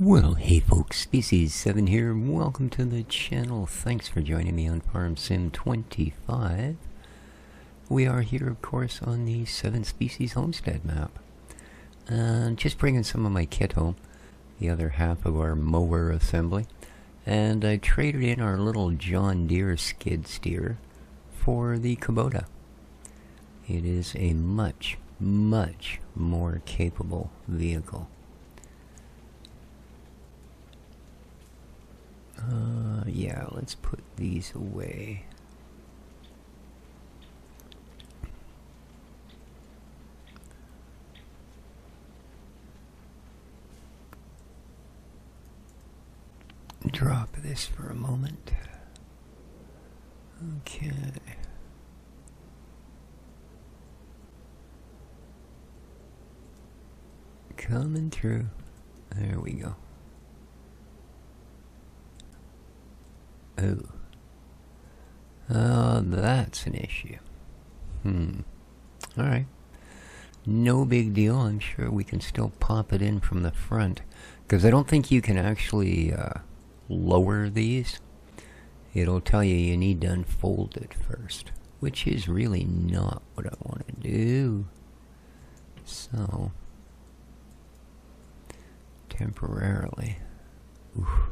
Well, hey folks, Species 7 here. Welcome to the channel. Thanks for joining me on Farm Sim 25. We are here, of course, on the 7 Species Homestead map. Just bringing some of my kit home, the other half of our mower assembly. And I traded in our little John Deere skid steer for the Kubota. It is a much, much more capable vehicle. Yeah, let's put these away. Drop this for a moment. Okay. Coming through. There we go. Oh, that's an issue. Alright. No big deal. I'm sure we can still pop it in from the front. Because I don't think you can actually lower these. It'll tell you you need to unfold it first. Which is really not what I want to do. So, temporarily. Oof,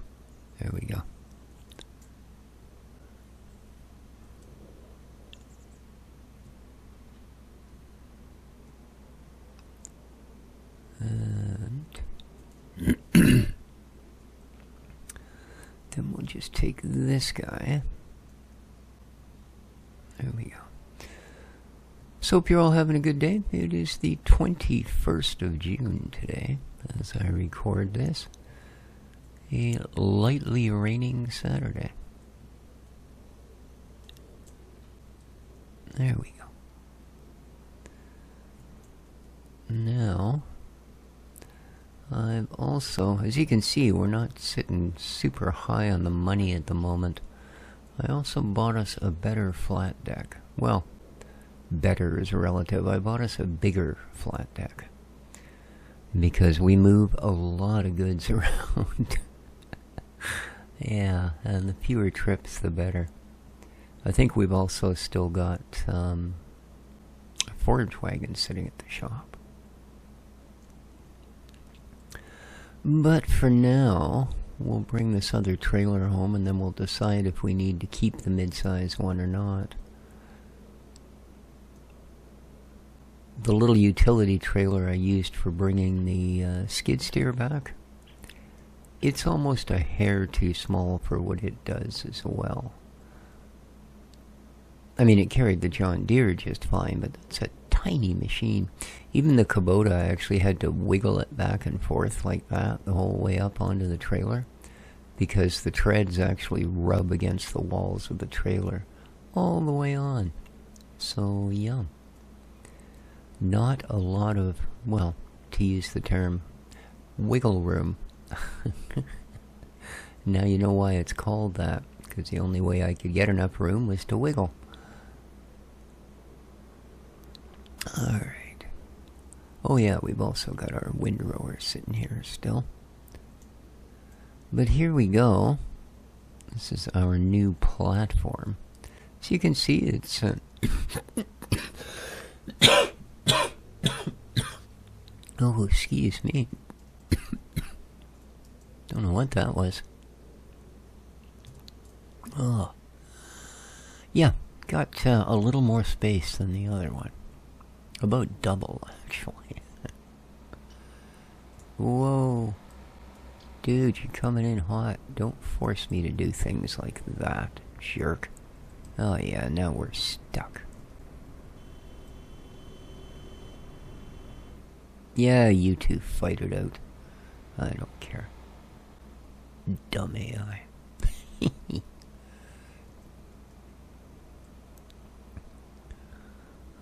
there we go. And then we'll just take this guy. There we go. So hope you're all having a good day. It is the 21st of June today, as I record this. A lightly raining Saturday. There we go. Now, I've also, as you can see, we're not sitting super high on the money at the moment. I also bought us a better flat deck. Well, better is relative. I bought us a bigger flat deck. Because we move a lot of goods around. Yeah, and the fewer trips, the better. I think we've also still got a forage wagon sitting at the shop. But for now, we'll bring this other trailer home and then we'll decide if we need to keep the mid-size one or not. The little utility trailer I used for bringing the skid steer back, it's almost a hair too small for what it does as well. I mean, it carried the John Deere just fine, but that's a tiny machine. Even the Kubota, I actually had to wiggle it back and forth like that the whole way up onto the trailer because the treads actually rub against the walls of the trailer all the way on. So, yeah. Not a lot of, well, to use the term, wiggle room. Now you know why it's called that, because the only way I could get enough room was to wiggle. Alright. Oh yeah, we've also got our windrower sitting here still. But here we go. This is our new platform. So you can see it's... oh, excuse me. Don't know what that was. Oh. Yeah, got a little more space than the other one. About double, actually. Whoa. Dude, you're coming in hot. Don't force me to do things like that, jerk. Oh yeah, now we're stuck. Yeah, you two fight it out. I don't care. Dumb AI.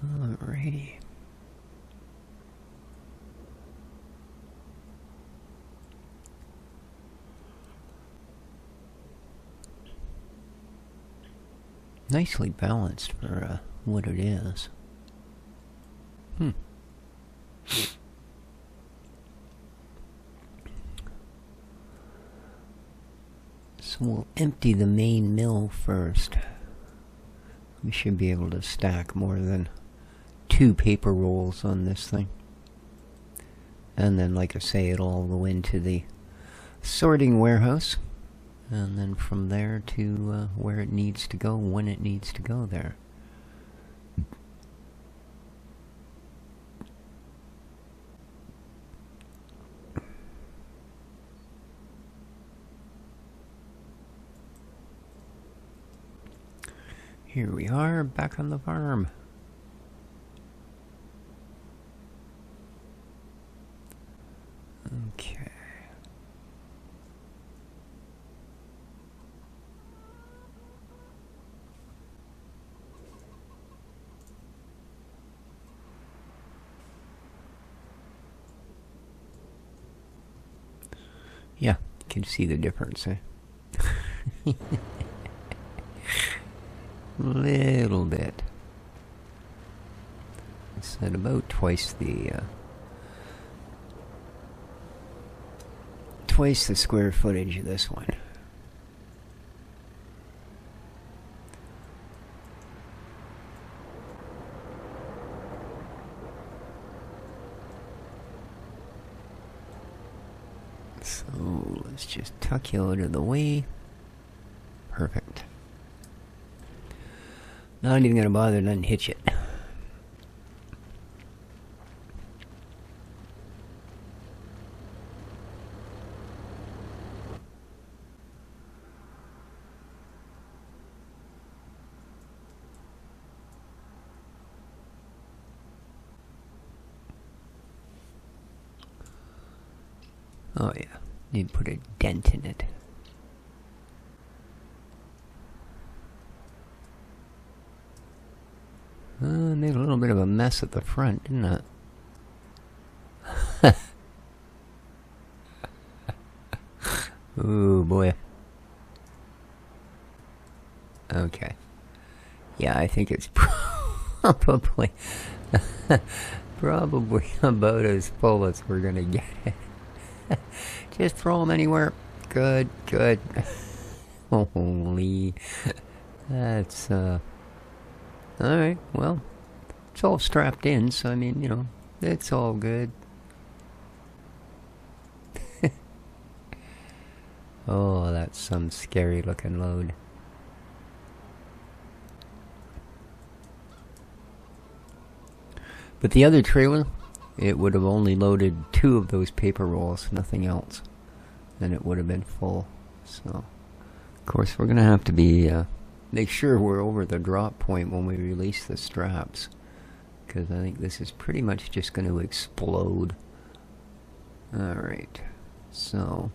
Alrighty. Nicely balanced for what it is. we'll empty the main mill first. We should be able to stack more than 2 paper rolls on this thing. And then, like I say, it'll all go into the sorting warehouse. And then from there to where it needs to go, when it needs to go there. Here we are, back on the farm. Okay. Yeah, you can see the difference, eh? Little bit. It's at about twice the square footage of this one. So let's just tuck you out of the way. Perfect. Not even gonna bother to unhitch it. Oh yeah, need to put a dent in it. Made a little bit of a mess at the front, didn't it? Ooh, boy. Okay. Yeah, I think it's probably probably about as full as we're gonna get it. Just throw them anywhere. Good, good. Holy. That's, alright, well, it's all strapped in, so I mean, you know, it's all good. Oh, that's some scary looking load. But the other trailer, it would have only loaded 2 of those paper rolls, nothing else. And it would have been full. So, of course, we're going to have to be, make sure we're over the drop point when we release the straps. Because I think this is pretty much just going to explode. Alright, so.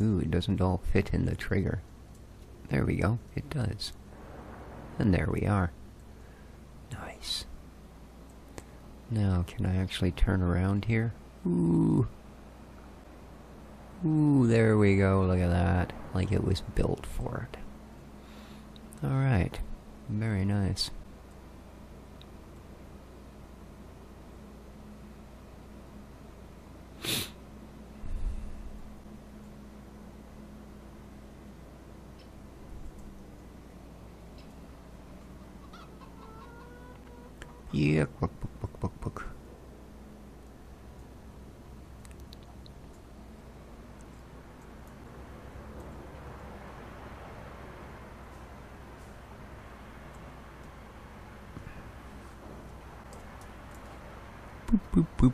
Ooh, it doesn't all fit in the trigger. There we go, it does. And there we are. Nice. Now, can I actually turn around here? Ooh. Ooh, there we go, look at that. Like it was built for it. Alright, very nice. Yeah, book. Boop, boop, boop.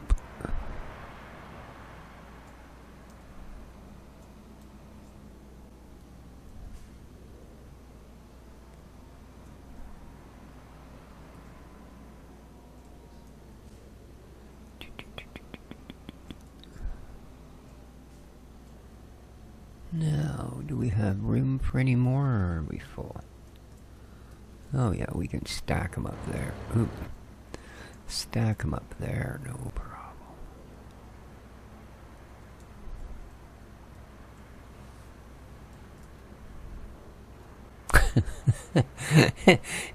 Now, do we have room for any more, or are we full? Oh yeah, we can stack them up there. Ooh. Stack them up there, no problem.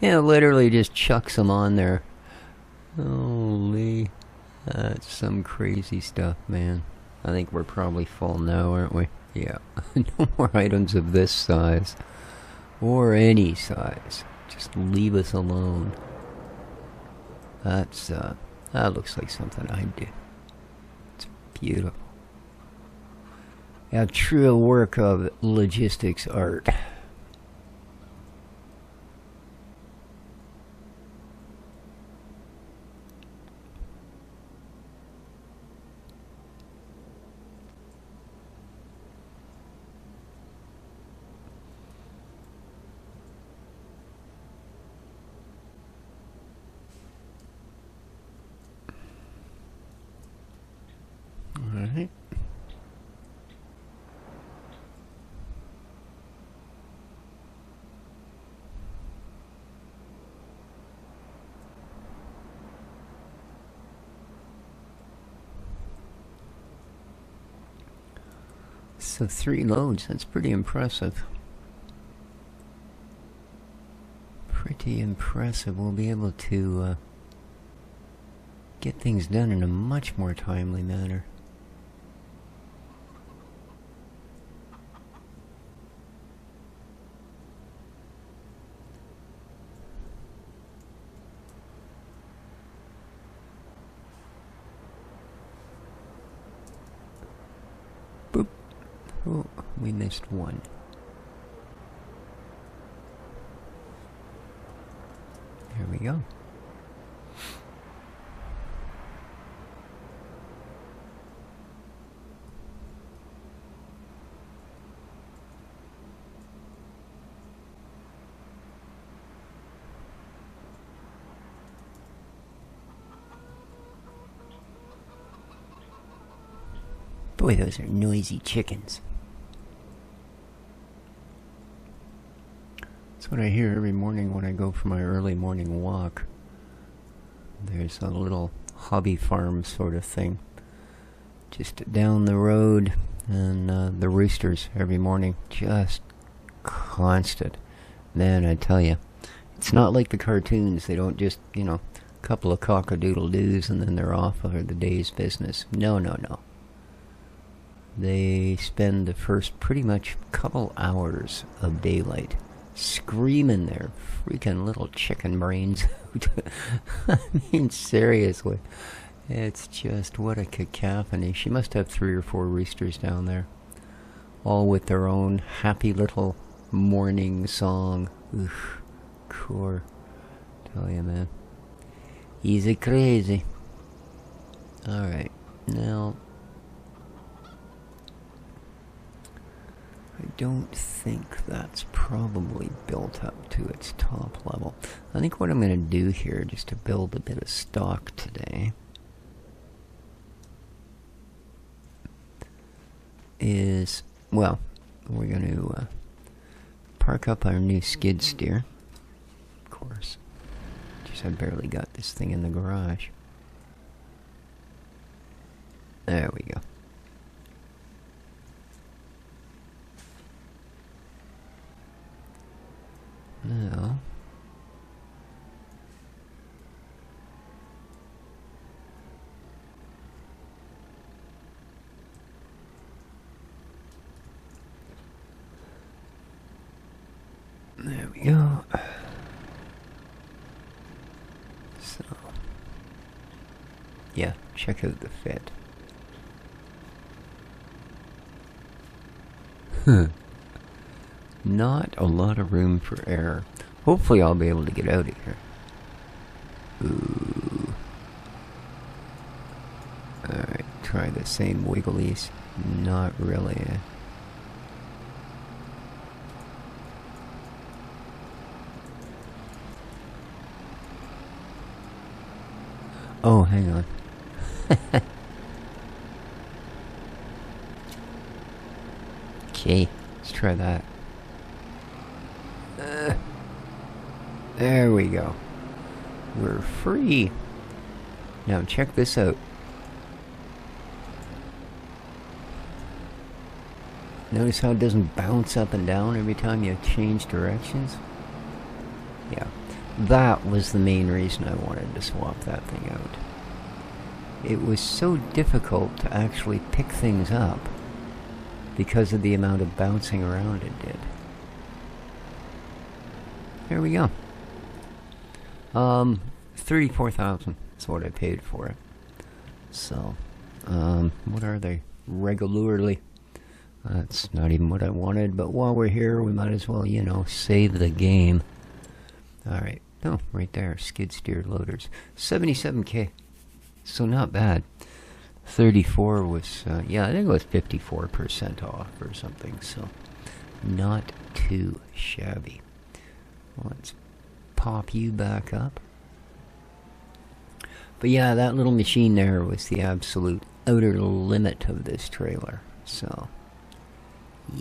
Yeah, literally just chucks them on there. Holy. That's some crazy stuff, man. I think we're probably full now, aren't we? Yeah, no more items of this size. Or any size. Just leave us alone. That looks like something I'd do. It's beautiful. A true work of logistics art. Alright. So 3 loads, that's pretty impressive. Pretty impressive. We'll be able to get things done in a much more timely manner. Boop. Oh, we missed one. There we go. Boy, those are noisy chickens. That's what I hear every morning when I go for my early morning walk. There's a little hobby farm sort of thing just down the road, and the roosters every morning, just constant. Man, I tell you, it's not like the cartoons. They don't just, a couple of cock-a-doodle-doos and then they're off for the day's business. No, no, no. They spend the first pretty much couple hours of daylight screaming their freaking little chicken brains out. I mean, seriously. It's just, what a cacophony. She must have 3 or 4 roosters down there, all with their own happy little morning song. Oof, core. Tell you, man. Easy crazy. Alright, now I don't think that's probably built up to its top level. I think what I'm going to do here, just to build a bit of stock today, is, well, we're going to park up our new skid steer, of course. Just I barely got this thing in the garage. There we go. Now, there we go. So, yeah, check out the fit. Not a lot of room for error. Hopefully I'll be able to get out of here. Ooh. Alright, try the same wigglies. Not really. Oh, hang on. Okay, let's try that. There we go. We're free. Now check this out. Notice how it doesn't bounce up and down every time you change directions? Yeah, that was the main reason I wanted to swap that thing out. It was so difficult to actually pick things up because of the amount of bouncing around it did. There we go. 34,000 is what I paid for it. So, what are they? Regularly. That's not even what I wanted, but while we're here, we might as well, you know, save the game. Alright. Oh, right there. Skid steer loaders. 77K. So not bad. 34 was, yeah, I think it was 54% off or something, so not too shabby. Let's pop you back up. But yeah, that little machine there was the absolute outer limit of this trailer. So,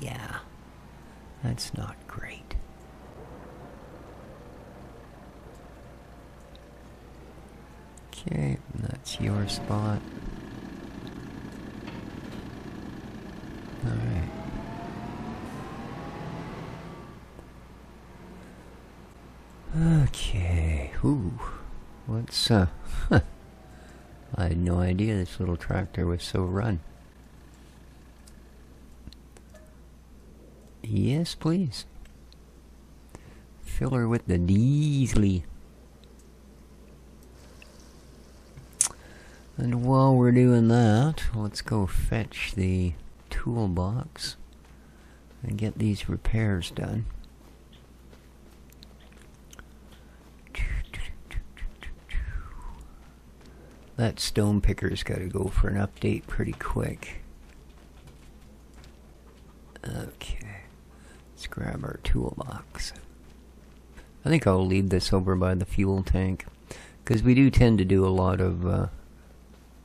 yeah, that's not great. Okay, that's your spot. Alright. Okay, ooh. Let's, I had no idea this little tractor was so run. Yes, please. Fill her with the diesel. And while we're doing that, let's go fetch the toolbox and get these repairs done. That stone picker's got to go for an update pretty quick. Okay, let's grab our toolbox. I think I'll leave this over by the fuel tank, because we do tend to do a lot of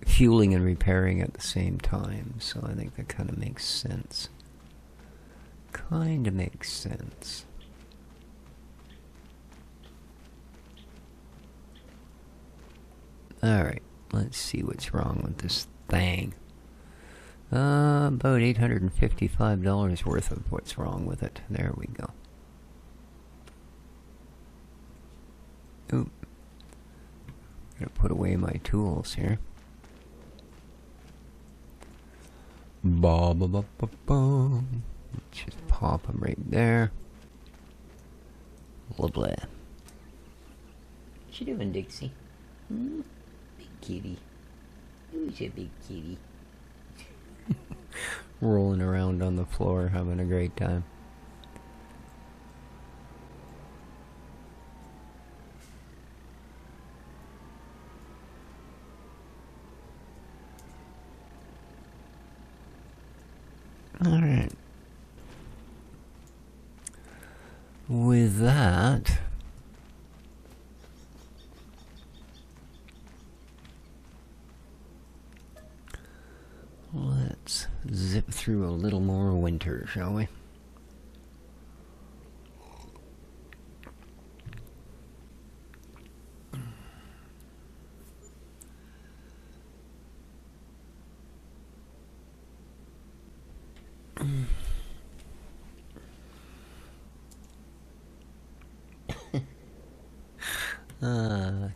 fueling and repairing at the same time, so I think that kind of makes sense. Kind of makes sense. Alright, let's see what's wrong with this thing. About $855 worth of what's wrong with it. There we go. Oop. Gotta put away my tools here. Ba ba ba ba ba. Let's just pop them right there. Blah blah. What you doing, Dixie? Hmm? Big kitty. Who's a big kitty? Rolling around on the floor, having a great time. Alright. With that, let's zip through a little more winter, shall we?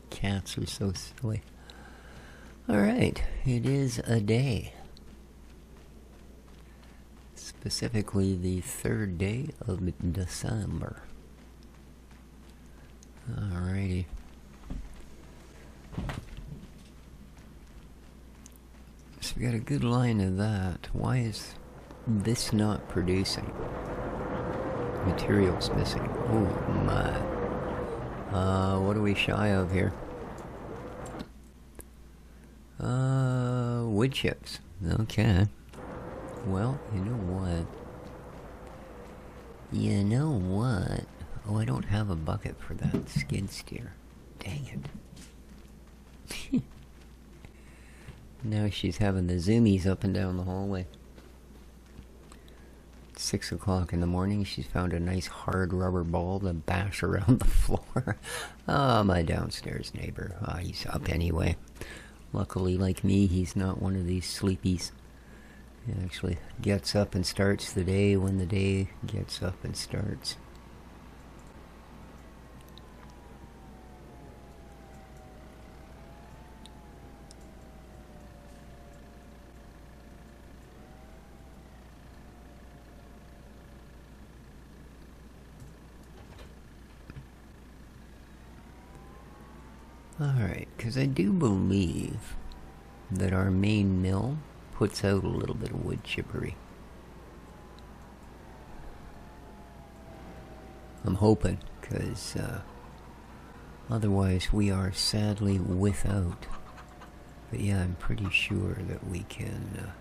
Cats are so silly. Alright, it is a day. Specifically the 3rd day of December. Alrighty. So we got a good line of that. Why is this not producing? Materials missing. Oh my. What are we shy of here? Wood chips. Okay. Well, you know what? You know what? Oh, I don't have a bucket for that skid steer. Dang it. Now she's having the zoomies up and down the hallway. 6 o'clock in the morning, she's found a nice hard rubber ball to bash around the floor. Ah, my downstairs neighbor. He's up anyway. Luckily, like me, he's not one of these sleepies. He actually gets up and starts the day when the day gets up and starts. Alright, because I do believe that our main mill puts out a little bit of wood chippery. I'm hoping, because otherwise we are sadly without. But yeah, I'm pretty sure that we can...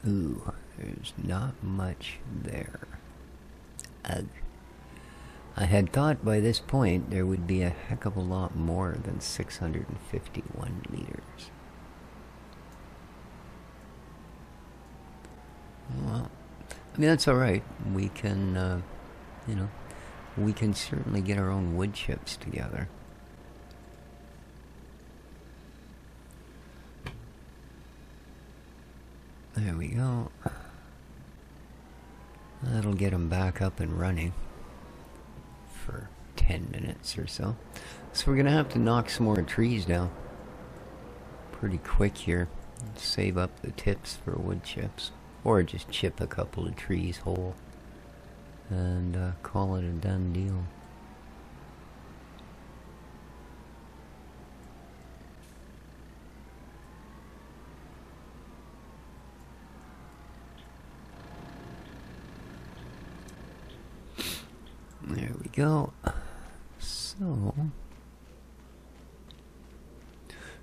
Ooh, there's not much there. Ugh. I had thought by this point there would be a heck of a lot more than 651 liters. Well, I mean, that's alright. We can, you know, we can certainly get our own wood chips together. There we go. That'll get them back up and running for 10 minutes or so. So we're gonna have to knock some more trees down pretty quick here. Save up the tips for wood chips. Or just chip a couple of trees whole and call it a done deal. There we go. So,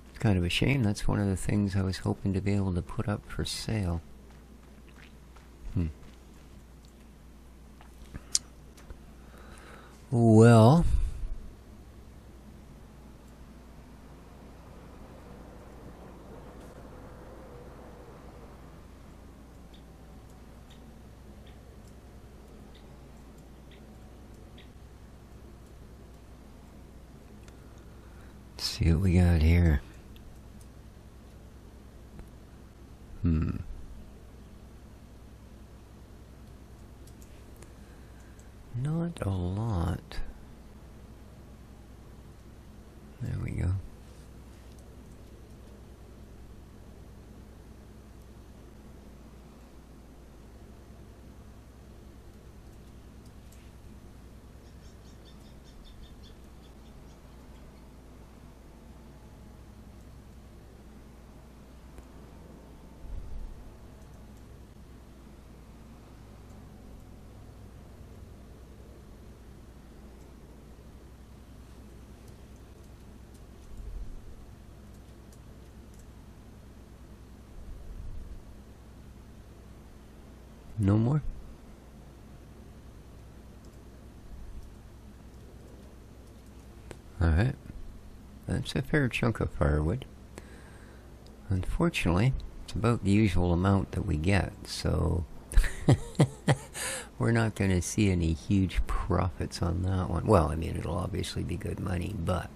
it's kind of a shame. That's one of the things I was hoping to be able to put up for sale. Well, let's see what we got here. Not a lot. There we go. No more? Alright. That's a fair chunk of firewood. Unfortunately, it's about the usual amount that we get, so we're not going to see any huge profits on that one. Well, I mean, it'll obviously be good money, but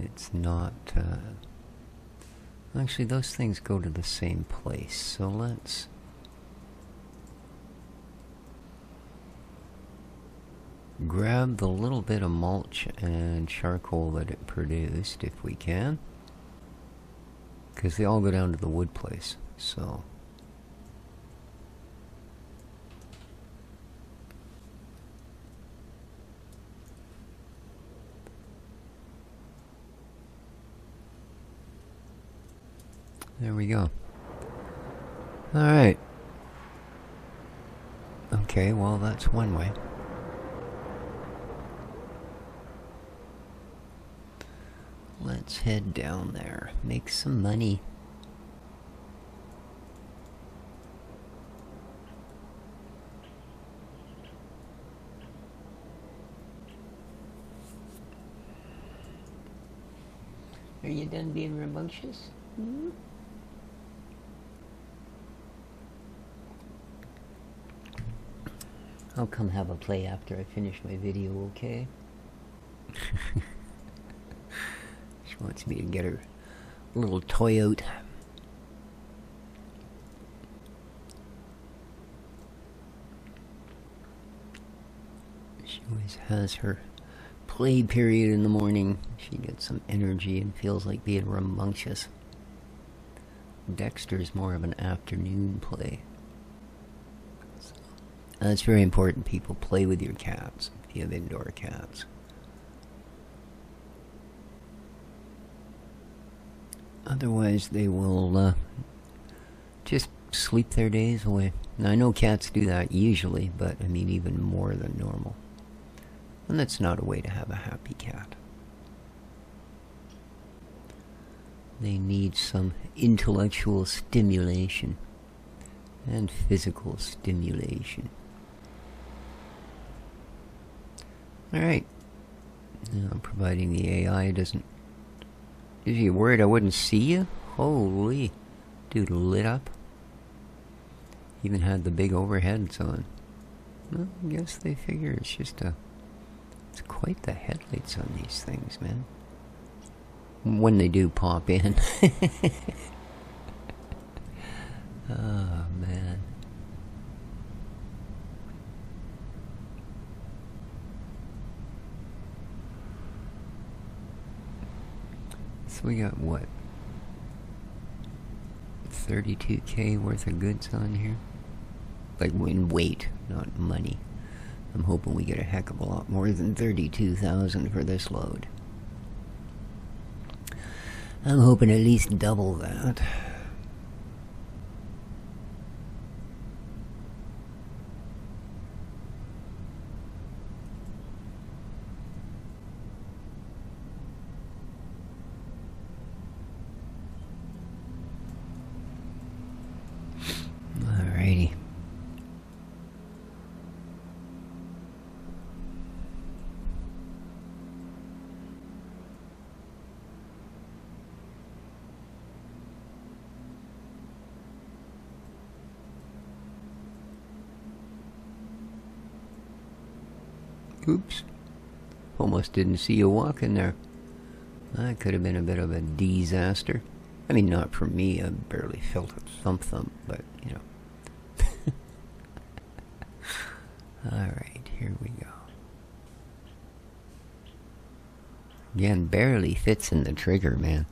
it's not... Actually, those things go to the same place, so let's... grab the little bit of mulch and charcoal that it produced, if we can. Because they all go down to the wood place, so... There we go. Alright. Okay, well, that's one way. Let's head down there. Make some money. Are you done being rambunctious? Hmm? I'll come have a play after I finish my video, okay? She wants me to get her little toy out. She always has her play period in the morning. She gets some energy and feels like being rambunctious. Dexter's more of an afternoon play. So, it's very important, people. Play with your cats if you have indoor cats. Otherwise, they will just sleep their days away. Now, I know cats do that usually, but I mean even more than normal. And that's not a way to have a happy cat. They need some intellectual stimulation and physical stimulation. Alright. Now, providing the AI doesn't... Is you worried I wouldn't see you? Holy. Dude lit up. Even had the big overheads on. Well, I guess they figure it's just a... It's quite the headlights on these things, man. When they do pop in. Oh, man. So we got what? 32K worth of goods on here? Like in weight, not money. I'm hoping we get a heck of a lot more than 32,000 for this load. I'm hoping at least double that. Alrighty. Oops. Almost didn't see you walking there. That could have been a bit of a disaster. I mean, not for me. I barely felt a thump, but, you know. Alright, here we go. Again, barely fits in the trigger, man.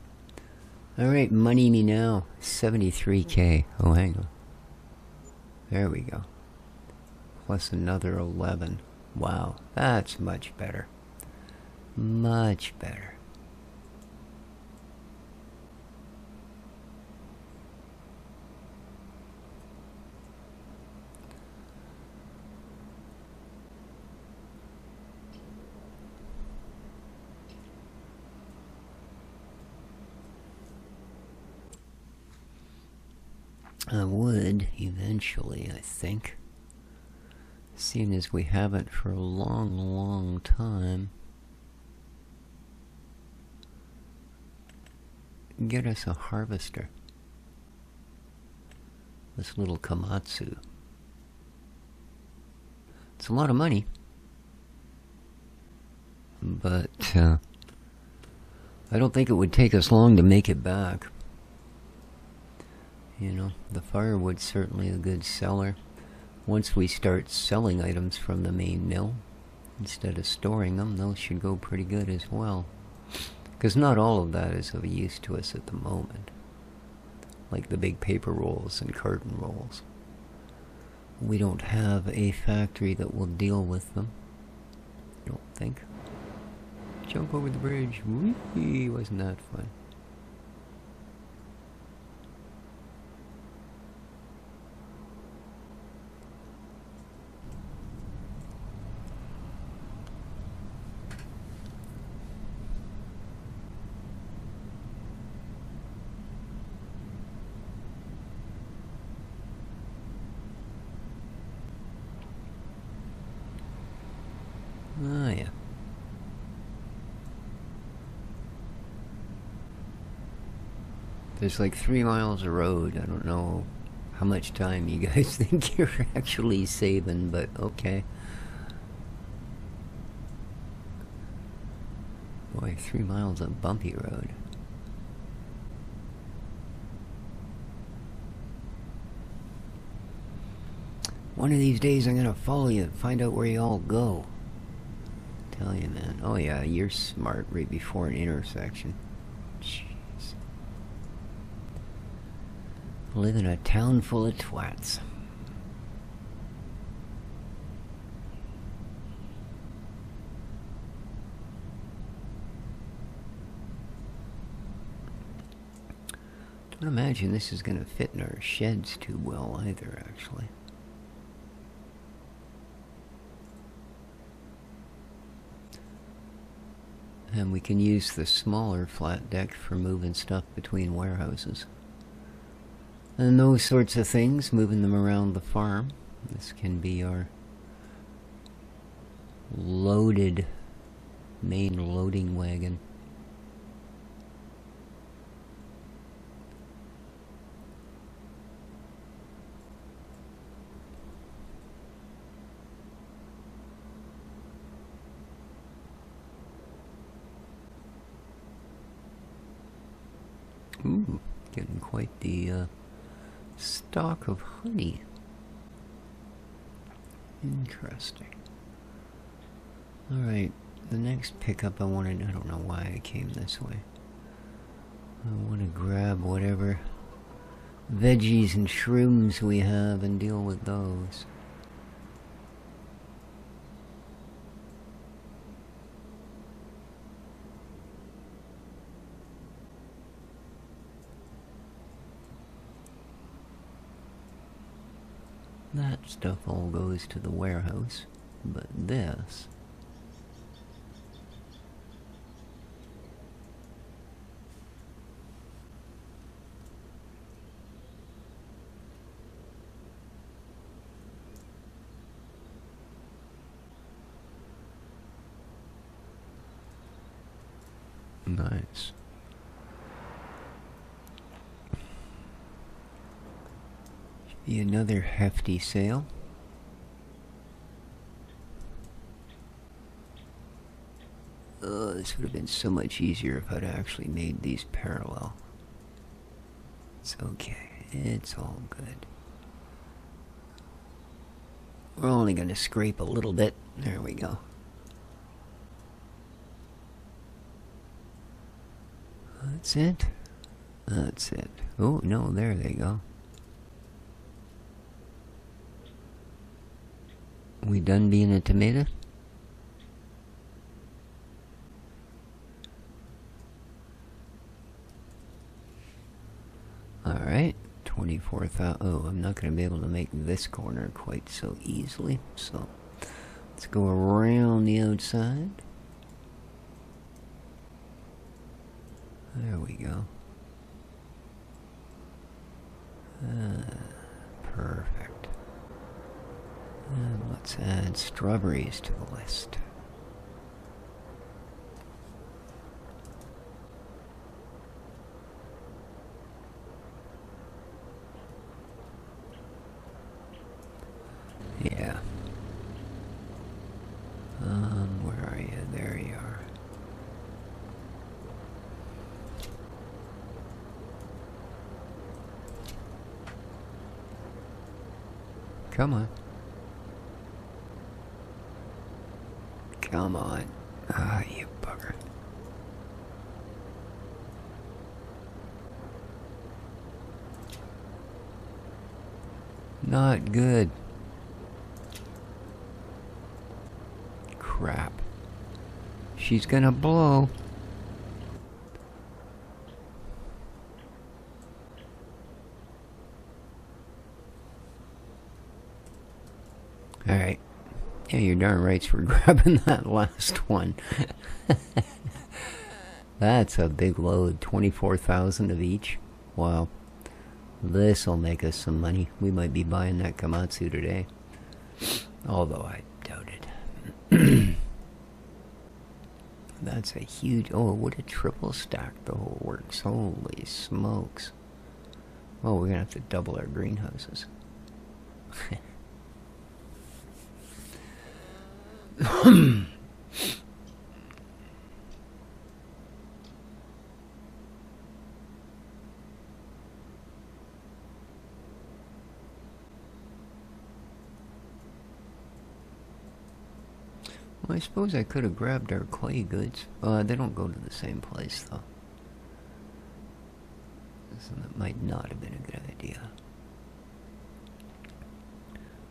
Alright, money me now. 73K. Oh, hang on. There we go. Plus another 11. Wow, that's much better. Much better. I would eventually, I think. Seeing as we haven't for a long, long time, get us a harvester. This little Komatsu. It's a lot of money, but I don't think it would take us long to make it back. You know, the firewood's certainly a good seller. Once we start selling items from the main mill, instead of storing them, those should go pretty good as well. Because not all of that is of use to us at the moment. Like the big paper rolls and carton rolls. We don't have a factory that will deal with them. I don't think. Jump over the bridge. Whee! Wasn't that fun? Ah, yeah. There's like 3 miles of road. I don't know how much time you guys think you're actually saving, but okay. Boy, 3 miles of bumpy road. One of these days I'm gonna follow you and find out where you all go. Tell you, man. Oh yeah, you're smart right before an intersection. Jeez. Live in a town full of twats. Don't imagine this is going to fit in our sheds too well either, actually. And we can use the smaller flat deck for moving stuff between warehouses. And those sorts of things, moving them around the farm. This can be our loaded main loading wagon. Ooh, getting quite the stock of honey. Interesting. Alright, the next pickup I wanted, I don't know why I came this way. I want to grab whatever veggies and shrooms we have and deal with those. That stuff all goes to the warehouse, but this... Nice. Should be another hefty sale. This would have been so much easier if I'd actually made these parallel. It's okay. It's all good. We're only going to scrape a little bit. There we go. That's it. That's it. Oh, no, there they go. We done being a tomato? Alright, 24,000. Oh, I'm not going to be able to make this corner quite so easily. So, let's go around the outside. There we go. Perfect. And let's add strawberries to the list. Yeah. Where are you? There you are. Come on. Come on. Ah, you bugger. Not good. Crap. She's gonna blow. Alright. Yeah, you're darn right for grabbing that last one. That's a big load. 24,000 of each. Wow. This'll make us some money. We might be buying that Komatsu today. Although I doubt it. That's a huge... Oh, it would have triple stacked the whole works. Holy smokes. Oh, we're gonna have to double our greenhouses. Well, I suppose I could have grabbed our clay goods. They don't go to the same place, though. So that might not have been a good idea.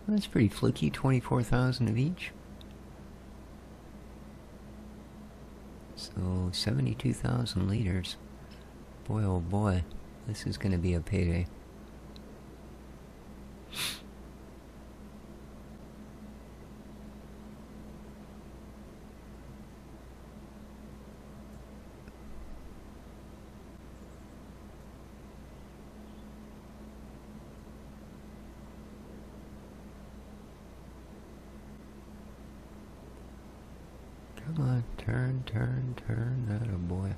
Well, that's pretty flicky, 24,000 of each. So 72,000 liters. Boy, oh boy, this is going to be a payday. Come on, turn, atta boy.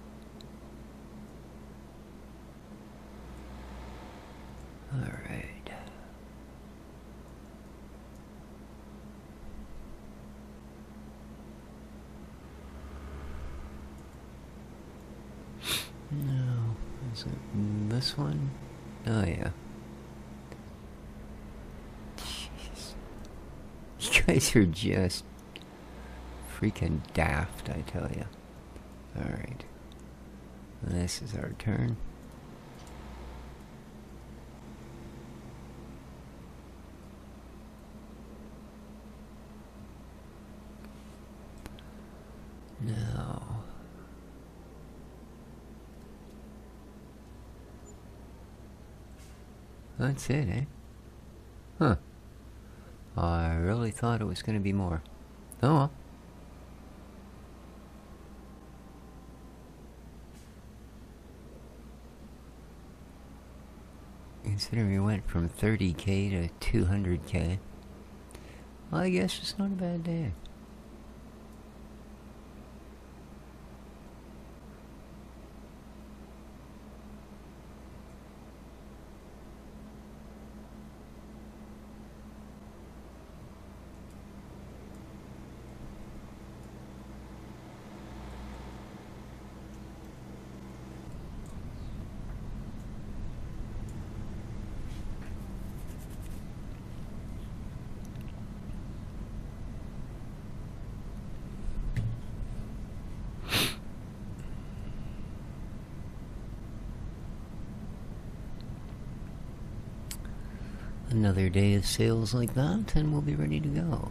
Alright. No, is it this one? Oh yeah. Jeez. You guys are just freaking daft, I tell you. Alright. This is our turn. Now. That's it, eh? Huh. I really thought it was going to be more. Oh well. Considering we went from 30k to 200k, well, I guess it's not a bad day. Another day of sales like that, and we'll be ready to go.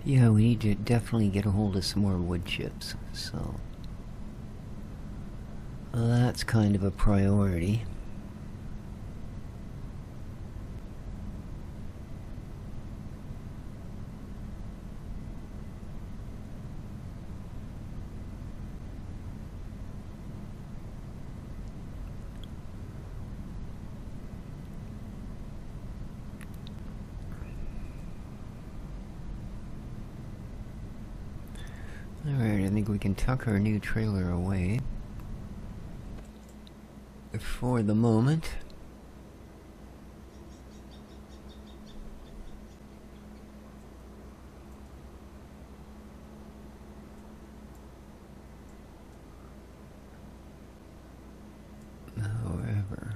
Yeah, we need to definitely get a hold of some more wood chips, so that's kind of a priority. Alright, I think we can tuck our new trailer away for the moment. However,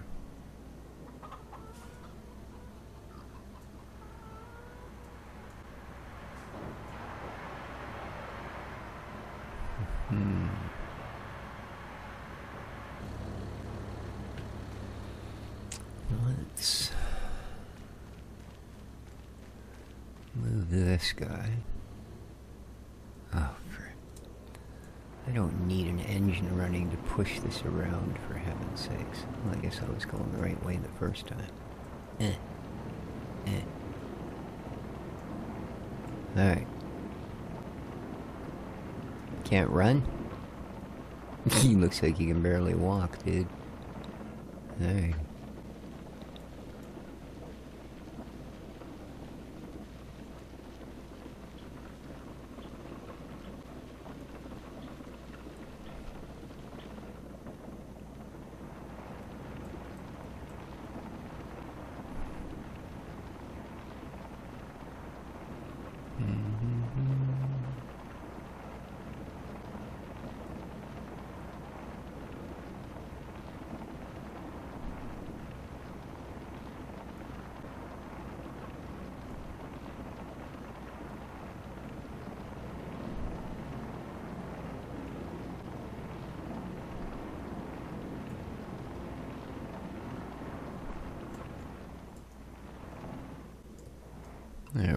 let's move this guy. Oh, I don't need an engine running to push this around, for heaven's sakes. Well, I guess I was going the right way the first time. Alright. Can't run? He looks like he can barely walk, dude. Alright.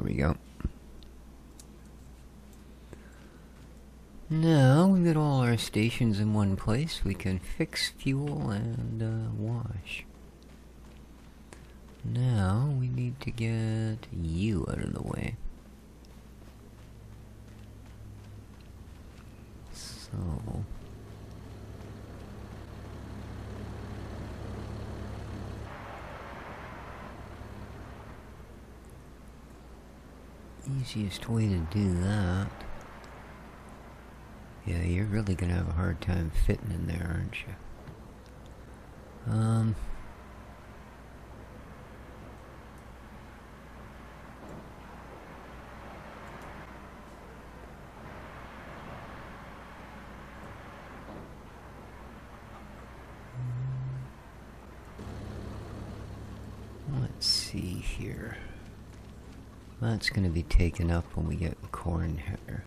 There we go. Now we've got all our stations in one place. We can fix, fuel, and wash. Now we need to get you out of the way. So... easiest way to do that... yeah, you're really gonna have a hard time fitting in there, aren't you? Let's see here. That's gonna be taken up when we get the corn header.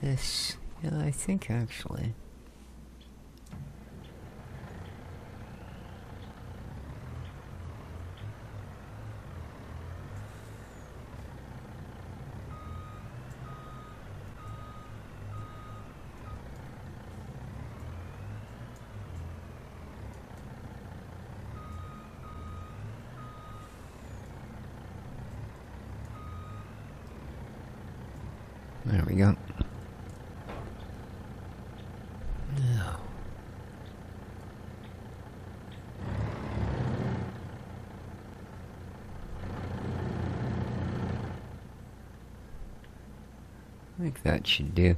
This, yeah, I think actually. There we go. Now. I think that should do.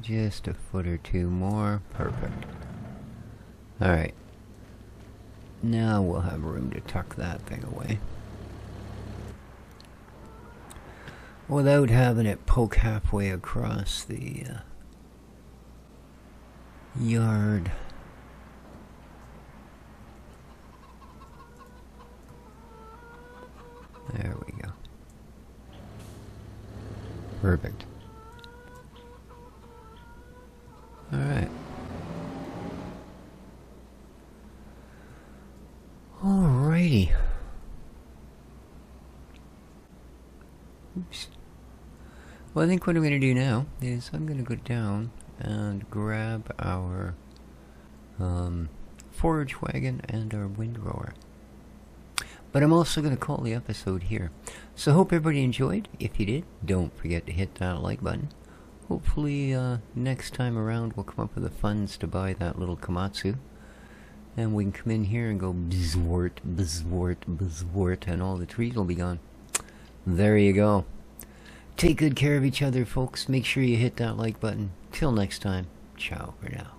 Just a foot or two more. Perfect. Alright. Now we'll have room to tuck that thing away. Without having it poke halfway across the yard. There we go. Perfect. Alright. Alrighty. Oops. Well, I think what I'm going to do now is I'm going to go down and grab our forage wagon and our windrower. But I'm also going to call the episode here. So hope everybody enjoyed. If you did, don't forget to hit that like button. Hopefully next time around we'll come up with the funds to buy that little Komatsu. And we can come in here and go bzzwort, bzzwort, bzzwort, and all the trees will be gone. There you go. Take good care of each other, folks. Make sure you hit that like button. Till next time, ciao for now.